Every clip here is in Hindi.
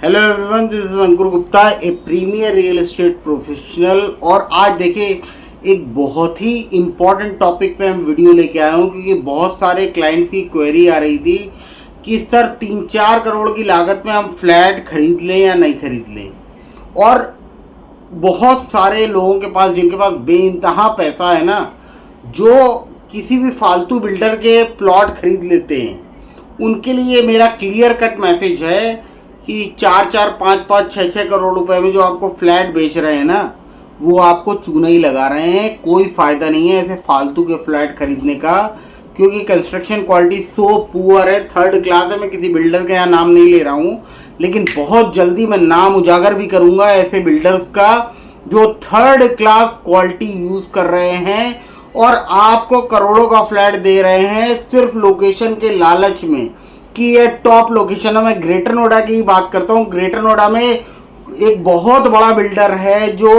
Hello everyone, this is Ankur Gupta, a premier real estate professional. और आज देखिए एक बहुत ही इम्पॉर्टेंट टॉपिक पे हम वीडियो लेके आया हूँ, क्योंकि बहुत सारे क्लाइंट्स की क्वेरी आ रही थी कि सर 3-4 करोड़ की लागत में हम फ्लैट खरीद लें या नहीं खरीद लें। और बहुत सारे लोगों के पास, जिनके पास बेइंतहा पैसा है ना, जो किसी भी फालतू बिल्डर के प्लॉट खरीद लेते हैं, उनके लिए मेरा क्लियर कट मैसेज है कि 4-4, 5-5, 6-6 करोड़ रुपए में जो आपको फ्लैट बेच रहे हैं ना, वो आपको चूना ही लगा रहे हैं। कोई फ़ायदा नहीं है ऐसे फालतू के फ्लैट खरीदने का, क्योंकि कंस्ट्रक्शन क्वालिटी सो पुअर है, थर्ड क्लास है। मैं किसी बिल्डर का यहाँ नाम नहीं ले रहा हूँ, लेकिन बहुत जल्दी मैं नाम उजागर भी करूँगा ऐसे बिल्डर्स का जो थर्ड क्लास क्वालिटी यूज़ कर रहे हैं और आपको करोड़ों का फ्लैट दे रहे हैं सिर्फ लोकेशन के लालच में कि ये टॉप लोकेशन है। मैं ग्रेटर नोएडा की ही बात करता हूँ। ग्रेटर नोएडा में एक बहुत बड़ा बिल्डर है जो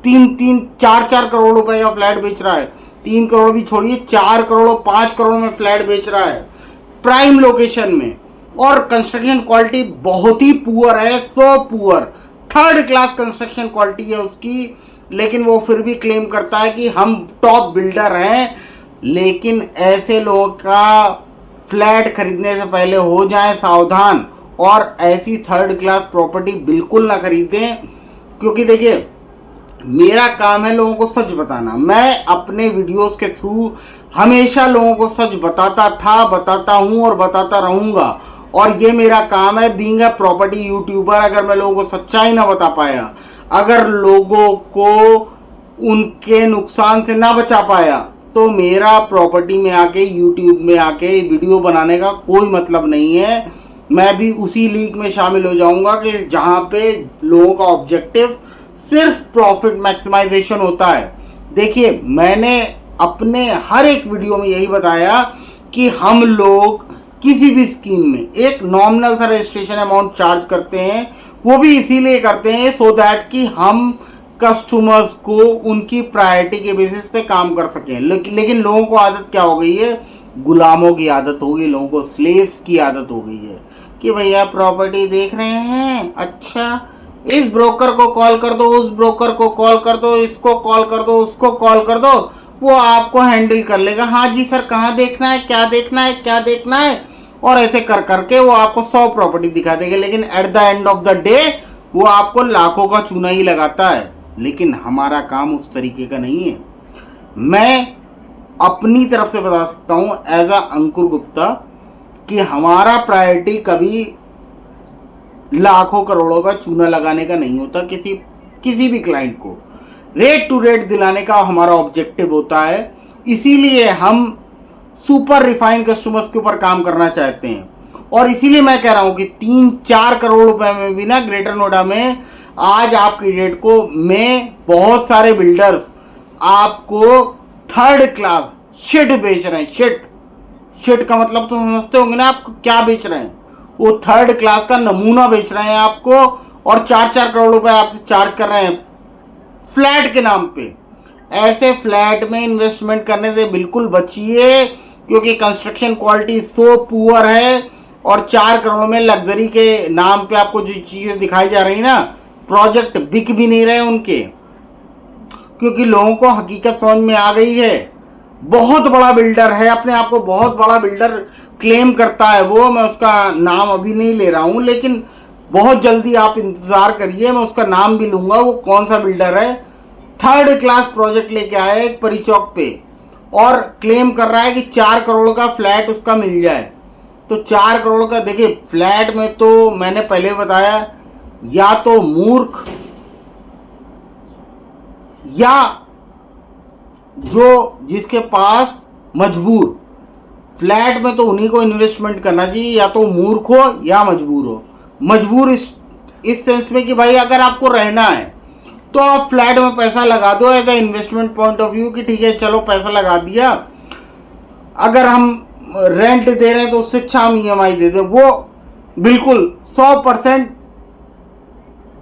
3-3, 4-4 करोड़ रुपए का फ्लैट बेच रहा है। 3 करोड़ भी छोड़िए, 4 करोड़, 5 करोड़ में फ्लैट बेच रहा है प्राइम लोकेशन में, और कंस्ट्रक्शन क्वालिटी बहुत ही पुअर है, so poor, third class construction quality है उसकी। लेकिन वो फिर भी क्लेम करता है कि हम टॉप बिल्डर हैं। लेकिन ऐसे लोगों का फ्लैट खरीदने से पहले हो जाएं सावधान, और ऐसी थर्ड क्लास प्रॉपर्टी बिल्कुल ना खरीदें। क्योंकि देखिए, मेरा काम है लोगों को सच बताना। मैं अपने वीडियोस के थ्रू हमेशा लोगों को सच बताता था, बताता हूं और बताता रहूंगा। और ये मेरा काम है बीइंग अ प्रॉपर्टी यूट्यूबर। अगर मैं लोगों को सच्चाई ना बता पाया, अगर लोगों को उनके नुकसान से ना बचा पाया, तो मेरा प्रॉपर्टी में आके, यूट्यूब में आके वीडियो बनाने का कोई मतलब नहीं है। मैं भी उसी लीग में शामिल हो जाऊंगा कि जहां पे लोगों का ऑब्जेक्टिव सिर्फ प्रॉफिट मैक्सिमाइजेशन होता है। देखिए, मैंने अपने हर एक वीडियो में यही बताया कि हम लोग किसी भी स्कीम में एक नॉमिनल सा रजिस्ट्रेशन अमाउंट चार्ज करते हैं। वो भी इसीलिए करते हैं सो दैट कि हम कस्टमर्स को उनकी प्रायोरिटी के बेसिस पे काम कर सकें। लेकिन लोगों को आदत क्या हो गई है? गुलामों की आदत हो गई, लोगों को स्लेव्स की आदत हो गई है कि भैया प्रॉपर्टी देख रहे हैं, अच्छा इस ब्रोकर को कॉल कर दो, उस ब्रोकर को कॉल कर दो, इसको कॉल कर दो, उसको कॉल कर दो, वो आपको हैंडल कर लेगा। हाँ जी सर, कहाँ देखना है, क्या देखना है, क्या देखना है, और ऐसे कर करके वो आपको 100 प्रॉपर्टी दिखा देगा। लेकिन at the end of the day वो आपको लाखों का चूना ही लगाता है। लेकिन हमारा काम उस तरीके का नहीं है। मैं अपनी तरफ से बता सकता हूँ एज अ अंकुर गुप्ता कि हमारा प्रायोरिटी कभी लाखों करोड़ों का चूना लगाने का नहीं होता। किसी भी क्लाइंट को रेट टू रेट दिलाने का हमारा ऑब्जेक्टिव होता है। इसीलिए हम सुपर रिफाइन कस्टमर्स के ऊपर काम करना चाहते हैं। और इसीलिए मैं कह रहा हूं कि 3-4 करोड़ रुपए में भी ना, ग्रेटर नोएडा में आज आपकी डेट को में बहुत सारे बिल्डर्स आपको थर्ड क्लास शिट बेच रहे हैं। शिट का मतलब तो समझते होंगे ना आपको क्या बेच रहे हैं? वो थर्ड क्लास का नमूना बेच रहे हैं आपको, और 4-4 करोड़ रुपए आपसे चार्ज कर रहे हैं फ्लैट के नाम पे। ऐसे फ्लैट में इन्वेस्टमेंट करने से बिल्कुल बचिए, क्योंकि कंस्ट्रक्शन क्वालिटी सो पुअर है। और 4 करोड़ में लग्जरी के नाम पे आपको जो चीज़ें दिखाई जा रही ना, प्रोजेक्ट बिक भी नहीं रहे उनके, क्योंकि लोगों को हकीकत समझ में आ गई है। बहुत बड़ा बिल्डर है, अपने आप को बहुत बड़ा बिल्डर क्लेम करता है वो। मैं उसका नाम अभी नहीं ले रहा हूँ, लेकिन बहुत जल्दी आप इंतज़ार करिए, मैं उसका नाम भी लूँगा। वो कौन सा बिल्डर है? थर्ड क्लास प्रोजेक्ट लेके आया है एक परी चौक पे, और क्लेम कर रहा है कि 4 करोड़ का फ्लैट उसका मिल जाए। तो 4 करोड़ का, देखिए फ्लैट में तो मैंने पहले बताया, या तो मूर्ख या जो जिसके पास मजबूर, फ्लैट में तो उन्हीं को इन्वेस्टमेंट करना चाहिए, या तो मूर्ख हो या मजबूर हो। मजबूर इस सेंस में कि भाई अगर आपको रहना है तो आप फ्लैट में पैसा लगा दो as a investment point of view, कि ठीक है चलो पैसा लगा दिया, अगर हम रेंट दे रहे हैं तो उससे अच्छा हम EMI दे दें। वो बिल्कुल 100%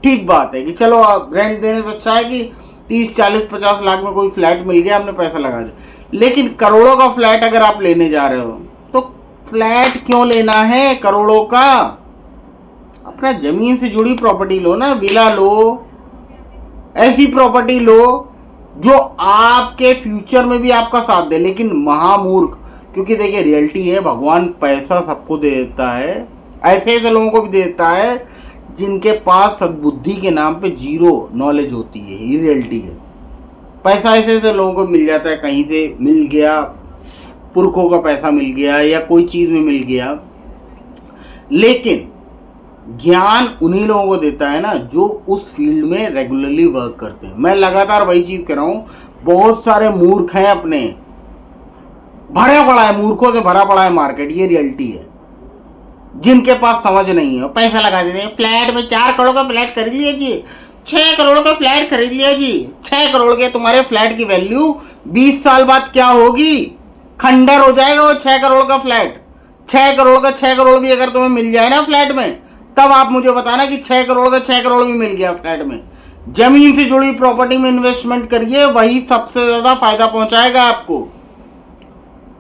ठीक बात है कि चलो आप रेंट देने से अच्छा है कि 30, 40, 50 लाख में कोई फ्लैट मिल गया, हमने पैसा लगा दिया। लेकिन करोड़ों का फ्लैट अगर आप लेने जा रहे हो, तो फ्लैट क्यों लेना है करोड़ों का? अपना जमीन से जुड़ी प्रॉपर्टी लो ना, विला लो, ऐसी प्रॉपर्टी लो जो आपके फ्यूचर में भी आपका साथ दे। लेकिन महामूर्ख, क्योंकि देखिए रियलिटी है, भगवान पैसा सबको दे देता है, ऐसे ऐसे लोगों को भी देता है जिनके पास सद्बुद्धि के नाम पे जीरो नॉलेज होती है। ये रियलिटी है। पैसा ऐसे ऐसे लोगों को मिल जाता है, कहीं से मिल गया, पुरखों का पैसा मिल गया या कोई चीज़ में मिल गया। लेकिन ज्ञान उन्हीं लोगों को देता है ना जो उस फील्ड में रेगुलरली वर्क करते हैं। मैं लगातार वही चीज़ कर रहा हूँ। बहुत सारे मूर्ख हैं, अपने भरा पड़ा है, मूर्खों से भरा पड़ा है मार्केट। ये रियलिटी है। जिनके पास समझ नहीं है पैसा लगा देते हैं। फ्लैट में 4 करोड़ का फ्लैट खरीद लिया जी, 6 करोड़ का फ्लैट खरीद लिया जी। 6 करोड़ के तुम्हारे फ्लैट की वैल्यू 20 साल बाद क्या होगी? खंडर हो जाएगा वो 6 करोड़ का फ्लैट। 6 करोड़ का 6 करोड़ भी अगर तुम्हें मिल जाए ना फ्लैट में, तब आप मुझे बताना कि 6 करोड़ का 6 करोड़ भी मिल गया फ्लैट में। जमीन से जुड़ी प्रॉपर्टी में इन्वेस्टमेंट करिए, वही सबसे ज्यादा फायदा पहुंचाएगा आपको।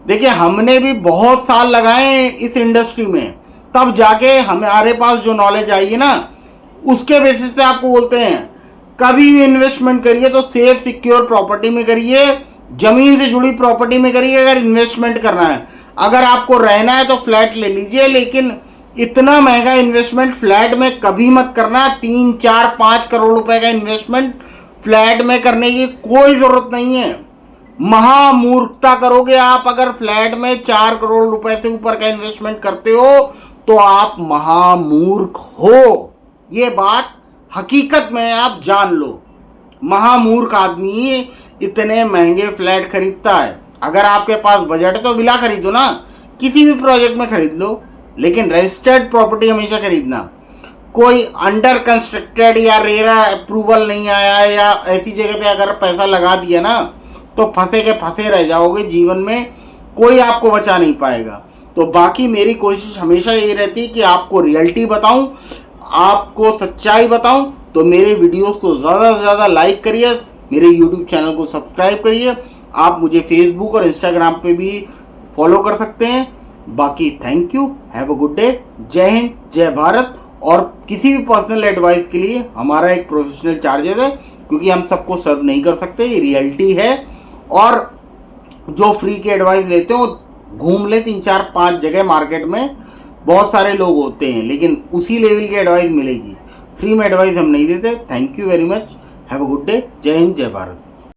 देखिए हमने भी बहुत साल लगाए इस इंडस्ट्री में, तब जाके हमारे पास जो नॉलेज आई है ना, उसके बेसिस पे आपको बोलते हैं कभी भी इन्वेस्टमेंट करिए तो सेफ सिक्योर प्रॉपर्टी में करिए, जमीन से जुड़ी प्रॉपर्टी में करिए। अगर इन्वेस्टमेंट करना है, अगर आपको रहना है तो फ्लैट ले लीजिए, लेकिन इतना महंगा इन्वेस्टमेंट फ्लैट में कभी मत करना। 3, 4, 5 करोड़ रुपए का इन्वेस्टमेंट फ्लैट में करने की कोई जरूरत नहीं है। महामूर्खता करोगे आप अगर फ्लैट में 4 करोड़ रुपए से ऊपर का इन्वेस्टमेंट करते हो, तो आप महामूर्ख हो। ये बात हकीकत में आप जान लो। महामूर्ख आदमी इतने महंगे फ्लैट खरीदता है। अगर आपके पास बजट है तो विला खरीदो ना, किसी भी प्रोजेक्ट में खरीद लो, लेकिन रजिस्टर्ड प्रॉपर्टी हमेशा खरीदना। कोई अंडर कंस्ट्रक्टेड या रेरा अप्रूवल नहीं आया है या ऐसी जगह पे अगर पैसा लगा दिया ना, तो फंसे के फंसे रह जाओगे जीवन में, कोई आपको बचा नहीं पाएगा। तो बाकी मेरी कोशिश हमेशा ये रहती है कि आपको रियलिटी बताऊं, आपको सच्चाई बताऊं। तो मेरे वीडियोस को ज़्यादा से ज़्यादा लाइक करिए, मेरे यूट्यूब चैनल को सब्सक्राइब करिए। आप मुझे फेसबुक और इंस्टाग्राम पे भी फॉलो कर सकते हैं। बाकी thank you, have a good day, जय हिंद, जय भारत। और किसी भी पर्सनल एडवाइस के लिए हमारा एक प्रोफेशनल चार्जेस है, क्योंकि हम सबको सर्व नहीं कर सकते, ये रियलिटी है। और जो फ्री की एडवाइस लेते हो घूम ले 3, 4, 5 जगह मार्केट में, बहुत सारे लोग होते हैं, लेकिन उसी लेवल की एडवाइस मिलेगी। फ्री में एडवाइस हम नहीं देते। Thank you very much, have a good day, जय हिंद, जय भारत।